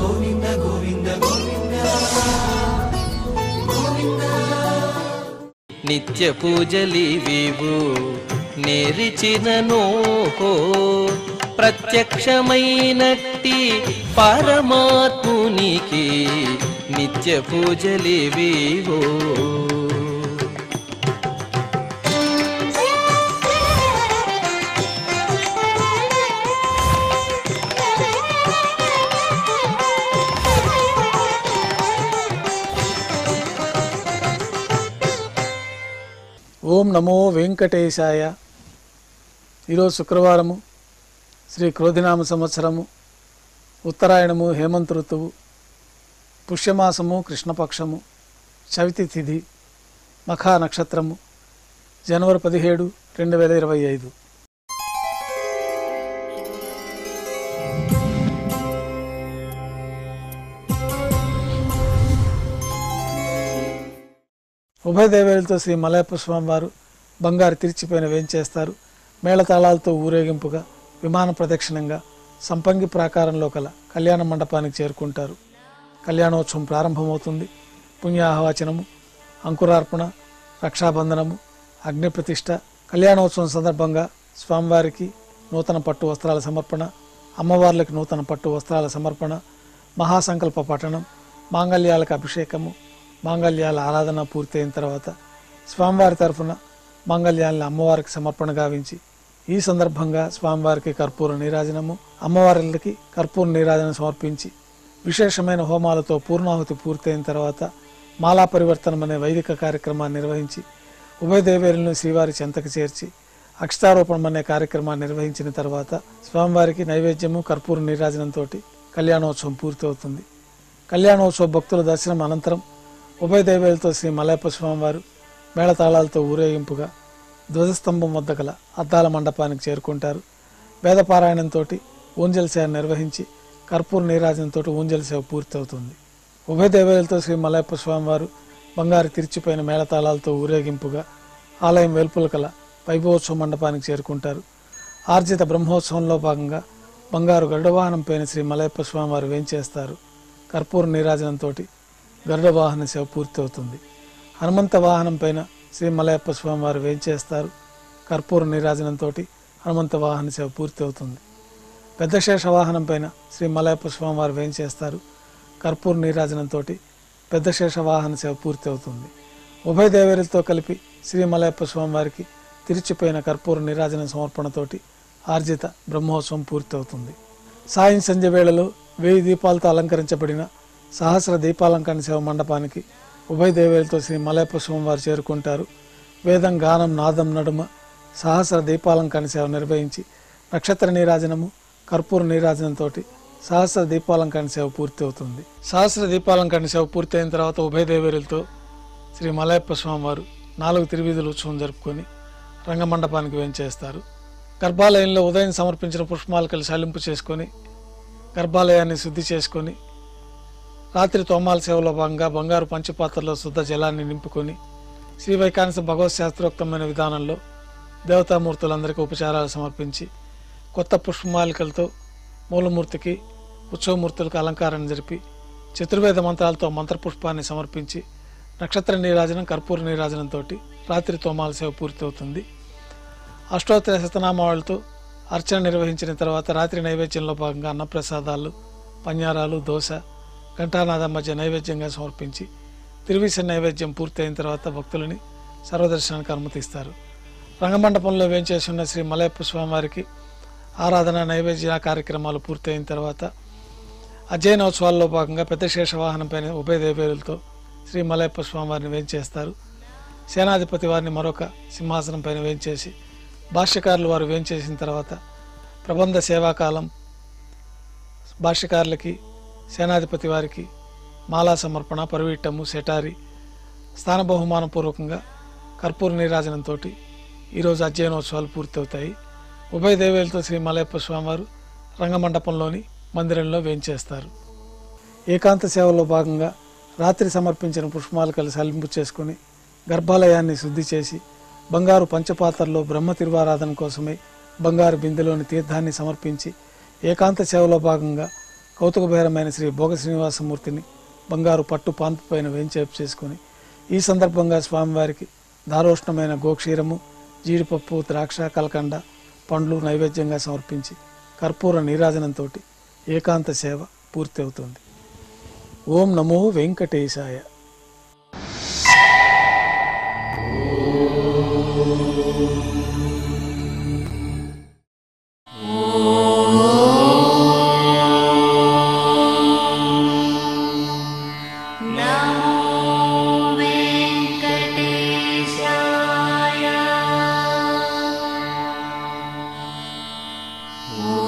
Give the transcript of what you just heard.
గోవింద గోవింద గోవింద గోవింద. నిత్య పూజలివివు నేరిచినను ప్రత్యక్షమైనట్టి పరమాత్మునికి నిత్య పూజలివివు. ఓం నమో వెంకటేశాయ. ఈరోజు శుక్రవారము, శ్రీ క్రోధినామ సంవత్సరము, ఉత్తరాయణము, హేమంత ఋతువు, పుష్యమాసము, కృష్ణపక్షము, చవితి తిథి, మఖా నక్షత్రము, జనవరి 17, 2025. ఉభయ దేవేలతో శ్రీ మలయప్ప స్వామి వారు బంగారు తిరిచిపోయిన వేంచేస్తారు. మేళతాళాలతో ఊరేగింపుగా విమాన ప్రదక్షిణంగా సంపంగి ప్రాకారంలో కల కళ్యాణ మండపానికి చేరుకుంటారు. కళ్యాణోత్సవం ప్రారంభమవుతుంది. పుణ్యాహవాచనము, అంకురార్పణ, రక్షాబంధనము, అగ్నిప్రతిష్ఠ. కళ్యాణోత్సవం సందర్భంగా స్వామివారికి నూతన పట్టు వస్త్రాల సమర్పణ, అమ్మవార్లకి నూతన పట్టు వస్త్రాల సమర్పణ, మహాసంకల్ప పఠనం, మాంగళ్యాలకు అభిషేకము, మాంగళ్యాల ఆరాధన పూర్తయిన తర్వాత స్వామివారి తరఫున మాంగళ్యాలను అమ్మవారికి సమర్పణ గావించి, ఈ సందర్భంగా స్వామివారికి కర్పూర నీరాజనము, అమ్మవారికి కర్పూర నీరాజనం సమర్పించి విశేషమైన హోమాలతో పూర్ణాహుతి పూర్తయిన తర్వాత మాలా పరివర్తనం అనే వైదిక కార్యక్రమాన్ని నిర్వహించి ఉభయ దేవేరులను శ్రీవారి చెంతకు చేర్చి అక్షతారోపణం అనే కార్యక్రమాన్ని నిర్వహించిన తర్వాత స్వామివారికి నైవేద్యము, కర్పూర నీరాజనంతో కళ్యాణోత్సవం పూర్తవుతుంది. కళ్యాణోత్సవ భక్తుల దర్శనం అనంతరం ఉభయ దేవేలతో శ్రీ మలయప్ప స్వామివారు మేళతాళాలతో ఊరేగింపుగా ధ్వజస్తంభం వద్ద గల అద్దాల మండపానికి చేరుకుంటారు. వేదపారాయణంతో ఊంజల్ సేవ నిర్వహించి కర్పూర నీరాజనంతో ఊంజల్ సేవ పూర్తవుతుంది. ఉభయ దేవేలతో శ్రీ మలయప్ప స్వామివారు బంగారు తిరిచిపోయిన మేళతాళాలతో ఊరేగింపుగా ఆలయం వెలుపుల కల వైభవోత్సవ మండపానికి చేరుకుంటారు. ఆర్జిత బ్రహ్మోత్సవంలో భాగంగా బంగారు గరుడవాహనం పైన శ్రీ మలయప్ప స్వామివారు వేంచేస్తారు. కర్పూర నీరాజనంతో గరుడ వాహన సేవ పూర్తవుతుంది. హనుమంత వాహనం పైన శ్రీ మలయప్ప స్వామివారు వేంచేస్తారు. కర్పూర నీరాజనంతో హనుమంత వాహన సేవ పూర్తవుతుంది. పెద్ద శేష వాహనం పైన శ్రీ మలయప్ప స్వామివారు వేంచేస్తారు. కర్పూర నీరాజనంతో పెద్ద శేష వాహన సేవ పూర్తవుతుంది. ఉభయ దేవేరులతో కలిపి శ్రీ మలయప్ప స్వామివారికి తిరిచిపోయిన కర్పూర నీరాజన సమర్పణతోటి ఆర్జిత బ్రహ్మోత్సవం పూర్తవుతుంది. సాయం సంధ్య వేళలో 1000 దీపాలతో అలంకరించబడిన సహస్ర దీపాలంకరణ సేవ మండపానికి ఉభయ దేవేలతో శ్రీ మలయప్ప స్వామివారు చేరుకుంటారు. వేదం, గానం, నాదం నడుమ సహస్ర దీపాలంకరణ సేవ నిర్వహించి నక్షత్ర నీరాజనము, కర్పూర నీరాజనంతో సహస్ర దీపాలంకరణ సేవ పూర్తి అవుతుంది. సహస్ర దీపాలంకరణ సేవ పూర్తయిన తర్వాత ఉభయ దేవేరులతో శ్రీ మలయప్ప స్వామివారు 4 తిరువీధుల ఉత్సవం జరుపుకొని రంగమండపానికి వేంచేస్తారు. గర్భాలయంలో ఉదయం సమర్పించిన పుష్పమాలికలు సలింపు చేసుకొని గర్భాలయాన్ని శుద్ధి చేసుకొని రాత్రి తోమాల సేవలో భాగంగా బంగారు పంచపాత్రలో శుద్ధ జలాన్ని నింపుకొని శ్రీ వైకానస భగవత్ శాస్త్రోక్తమైన విధానంలో దేవతామూర్తులందరికీ ఉపచారాలు సమర్పించి కొత్త పుష్పమాలికలతో మూలమూర్తికి, ఉత్సవమూర్తులకు అలంకారం జరిపి చతుర్వేద మంత్రాలతో మంత్రపుష్పాన్ని సమర్పించి నక్షత్ర నీరాజనం, కర్పూర నీరాజనంతో రాత్రి తోమాల సేవ పూర్తవుతుంది. అష్టోత్తర శతనామావళితో అర్చన నిర్వహించిన తర్వాత రాత్రి నైవేద్యంలో భాగంగా అన్నప్రసాదాలు, పన్యారాలు, దోశ, ఘంటానాదం మధ్య నైవేద్యంగా సమర్పించి తిరువీస నైవేద్యం పూర్తయిన తర్వాత భక్తులని సర్వదర్శనానికి అనుమతిస్తారు. రంగమండపంలో వేంచేసి ఉన్న శ్రీ మలయప్ప స్వామివారికి ఆరాధన, నైవేద్య కార్యక్రమాలు పూర్తయిన తర్వాత అధ్యయనోత్సవాల్లో భాగంగా పెద్ద శేషవాహనం పైన ఉభయ దేవేరులతో శ్రీ మలయప్ప స్వామివారిని వేంచేస్తారు. సేనాధిపతి వారిని మరొక సింహాసనం పైన వేంచేసి భాష్యకారులు వారు వేంచేసిన తర్వాత ప్రబంధ సేవాకాలం భాష్యకారులకి, సేనాధిపతి వారికి మాలా సమర్పణ, పరువీట్టము, సెటారి, స్థాన బహుమానపూర్వకంగా కర్పూర నీరాజనంతో ఈరోజు అధ్యయనోత్సవాలు పూర్తవుతాయి. ఉభయ దేవేలతో శ్రీ మలయప్ప స్వామివారు రంగమండపంలోని మందిరంలో వేంచేస్తారు. ఏకాంత సేవలో భాగంగా రాత్రి సమర్పించిన పుష్పమాలికలు సలింపు చేసుకుని గర్భాలయాన్ని శుద్ధి చేసి బంగారు పంచపాత్రలో బ్రహ్మ తిరువారాధన కోసమై బంగారు బిందెలోని తీర్థాన్ని సమర్పించి ఏకాంత సేవలో భాగంగా కౌతుకభైరమైన శ్రీ భోగ శ్రీనివాసమూర్తిని బంగారు పట్టు పాన్పు పైన వేంచేపు చేసుకొని ఈ సందర్భంగా స్వామివారికి దారోష్ణమైన గోక్షీరము, జీడిపప్పు, ద్రాక్ష, కలకండ, పండ్లు నైవేద్యంగా సమర్పించి కర్పూర నీరాజనంతో ఏకాంత సేవ పూర్తి అవుతుంది. ఓం నమో వెంకటేశాయ. ఓ